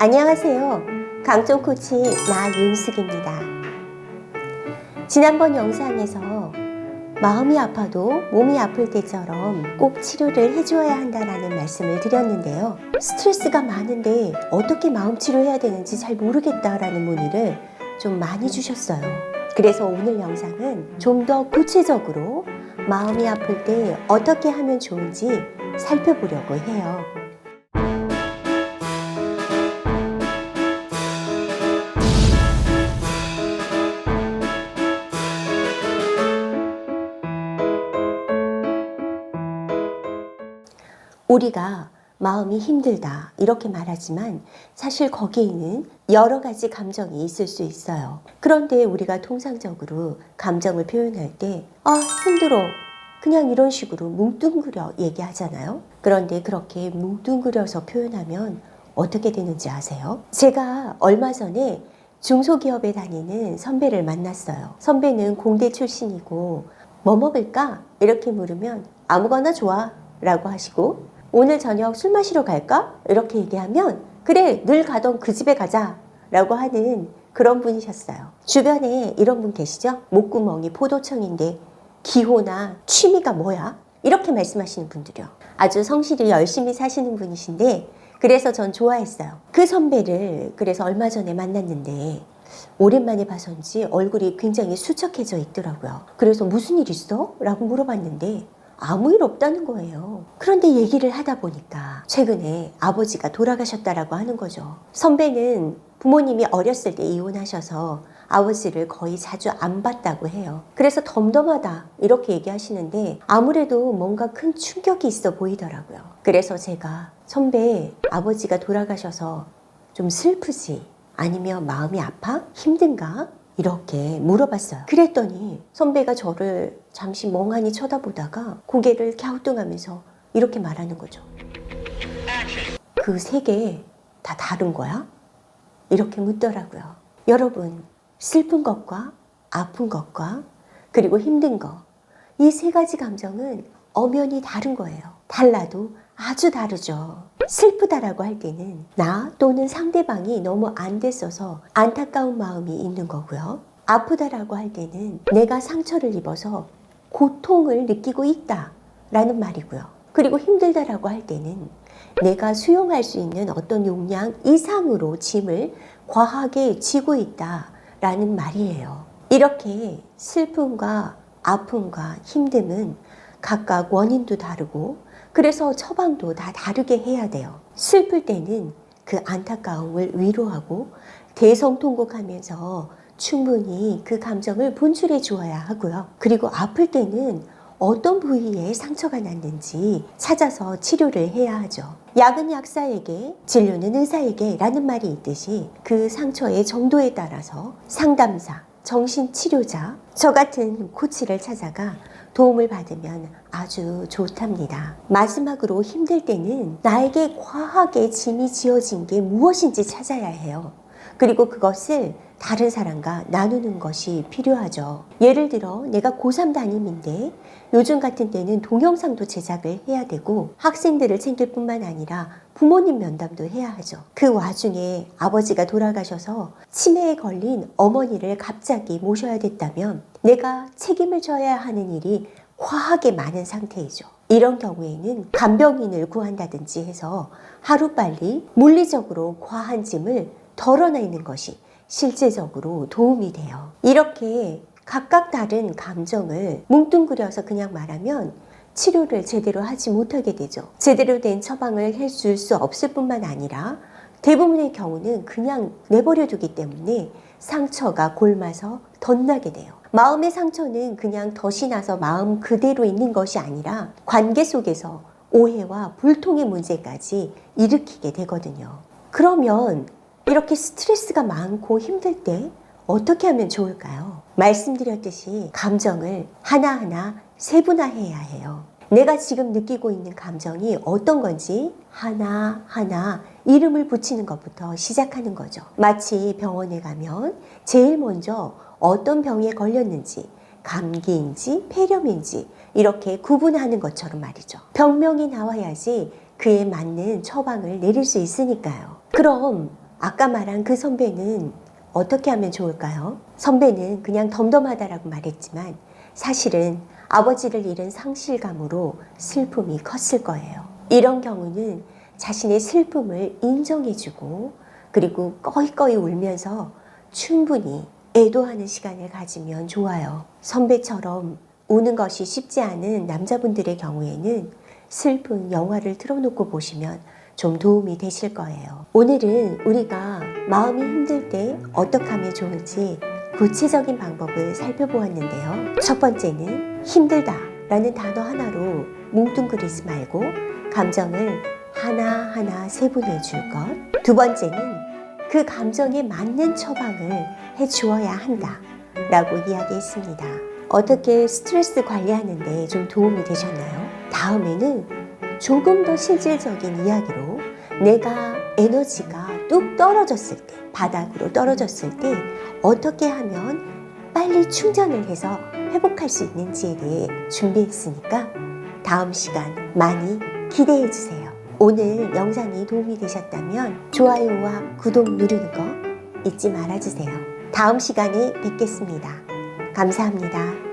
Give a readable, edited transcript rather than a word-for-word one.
안녕하세요. 강점코치 나윤숙입니다. 지난번 영상에서 마음이 아파도 몸이 아플 때처럼 꼭 치료를 해주어야 한다는 말씀을 드렸는데요. 스트레스가 많은데 어떻게 마음 치료해야 되는지 잘 모르겠다라는 문의를 좀 많이 주셨어요. 그래서 오늘 영상은 좀 더 구체적으로 마음이 아플 때 어떻게 하면 좋은지 살펴보려고 해요. 우리가 마음이 힘들다 이렇게 말하지만 사실 거기에는 여러 가지 감정이 있을 수 있어요. 그런데 우리가 통상적으로 감정을 표현할 때 힘들어 그냥 이런 식으로 뭉뚱그려 얘기하잖아요. 그런데 그렇게 뭉뚱그려서 표현하면 어떻게 되는지 아세요? 제가 얼마 전에 중소기업에 다니는 선배를 만났어요. 선배는 공대 출신이고 뭐 먹을까? 이렇게 물으면 아무거나 좋아 라고 하시고, 오늘 저녁 술 마시러 갈까? 이렇게 얘기하면 그래 늘 가던 그 집에 가자 라고 하는 그런 분이셨어요. 주변에 이런 분 계시죠? 목구멍이 포도청인데 기호나 취미가 뭐야? 이렇게 말씀하시는 분들이요. 아주 성실히 열심히 사시는 분이신데 그래서 전 좋아했어요. 그 선배를 그래서 얼마 전에 만났는데 오랜만에 봐서인지 얼굴이 굉장히 수척해져 있더라고요. 그래서 무슨 일 있어? 라고 물어봤는데 아무 일 없다는 거예요. 그런데 얘기를 하다 보니까 최근에 아버지가 돌아가셨다라고 하는 거죠. 선배는 부모님이 어렸을 때 이혼하셔서 아버지를 거의 자주 안 봤다고 해요. 그래서 덤덤하다 이렇게 얘기하시는데 아무래도 뭔가 큰 충격이 있어 보이더라고요. 그래서 제가 선배 아버지가 돌아가셔서 좀 슬프지? 아니면 마음이 아파? 힘든가? 이렇게 물어봤어요. 그랬더니 선배가 저를 잠시 멍하니 쳐다보다가 고개를 갸우뚱하면서 이렇게 말하는 거죠. 그 세 개 다 다른 거야? 이렇게 묻더라고요. 여러분, 슬픈 것과 아픈 것과 그리고 힘든 것, 이 세 가지 감정은 엄연히 다른 거예요. 달라도 아주 다르죠. 슬프다라고 할 때는 나 또는 상대방이 너무 안 됐어서 안타까운 마음이 있는 거고요. 아프다라고 할 때는 내가 상처를 입어서 고통을 느끼고 있다라는 말이고요. 그리고 힘들다라고 할 때는 내가 수용할 수 있는 어떤 용량 이상으로 짐을 과하게 지고 있다라는 말이에요. 이렇게 슬픔과 아픔과 힘듦은 각각 원인도 다르고 그래서 처방도 다 다르게 해야 돼요. 슬플 때는 그 안타까움을 위로하고 대성통곡하면서 충분히 그 감정을 분출해 주어야 하고요. 그리고 아플 때는 어떤 부위에 상처가 났는지 찾아서 치료를 해야 하죠. 약은 약사에게, 진료는 의사에게 라는 말이 있듯이 그 상처의 정도에 따라서 상담사, 정신치료자, 저 같은 코치를 찾아가 도움을 받으면 아주 좋답니다. 마지막으로 힘들 때는 나에게 과하게 짐이 지어진 게 무엇인지 찾아야 해요. 그리고 그것을 다른 사람과 나누는 것이 필요하죠. 예를 들어 내가 고3 담임인데 요즘 같은 때는 동영상도 제작을 해야 되고 학생들을 챙길 뿐만 아니라 부모님 면담도 해야 하죠. 그 와중에 아버지가 돌아가셔서 치매에 걸린 어머니를 갑자기 모셔야 됐다면 내가 책임을 져야 하는 일이 과하게 많은 상태이죠. 이런 경우에는 간병인을 구한다든지 해서 하루빨리 물리적으로 과한 짐을 덜어내는 것이 실제적으로 도움이 돼요. 이렇게 각각 다른 감정을 뭉뚱그려서 그냥 말하면 치료를 제대로 하지 못하게 되죠. 제대로 된 처방을 해줄 수 없을 뿐만 아니라 대부분의 경우는 그냥 내버려 두기 때문에 상처가 골마서 덧나게 돼요. 마음의 상처는 그냥 덫이 나서 마음 그대로 있는 것이 아니라 관계 속에서 오해와 불통의 문제까지 일으키게 되거든요. 그러면 이렇게 스트레스가 많고 힘들 때 어떻게 하면 좋을까요? 말씀드렸듯이 감정을 하나하나 세분화해야 해요. 내가 지금 느끼고 있는 감정이 어떤 건지 하나하나 이름을 붙이는 것부터 시작하는 거죠. 마치 병원에 가면 제일 먼저 어떤 병에 걸렸는지, 감기인지 폐렴인지 이렇게 구분하는 것처럼 말이죠. 병명이 나와야지 그에 맞는 처방을 내릴 수 있으니까요. 그럼 아까 말한 그 선배는 어떻게 하면 좋을까요? 선배는 그냥 덤덤하다라고 말했지만 사실은 아버지를 잃은 상실감으로 슬픔이 컸을 거예요. 이런 경우는 자신의 슬픔을 인정해주고 그리고 꺼이꺼이 울면서 충분히 애도하는 시간을 가지면 좋아요. 선배처럼 우는 것이 쉽지 않은 남자분들의 경우에는 슬픈 영화를 틀어놓고 보시면 좀 도움이 되실 거예요. 오늘은 우리가 마음이 힘들 때 어떻게 하면 좋을지 구체적인 방법을 살펴보았는데요. 첫 번째는 힘들다 라는 단어 하나로 뭉뚱그리지 말고 감정을 하나하나 세분해 줄 것. 두 번째는 그 감정에 맞는 처방을 해 주어야 한다 라고 이야기했습니다. 어떻게 스트레스 관리하는데 좀 도움이 되셨나요? 다음에는 조금 더 실질적인 이야기로 내가 에너지가 뚝 떨어졌을 때, 바닥으로 떨어졌을 때 어떻게 하면 빨리 충전을 해서 회복할 수 있는지에 대해 준비했으니까 다음 시간 많이 기대해 주세요. 오늘 영상이 도움이 되셨다면 좋아요와 구독 누르는 거 잊지 말아주세요. 다음 시간에 뵙겠습니다. 감사합니다.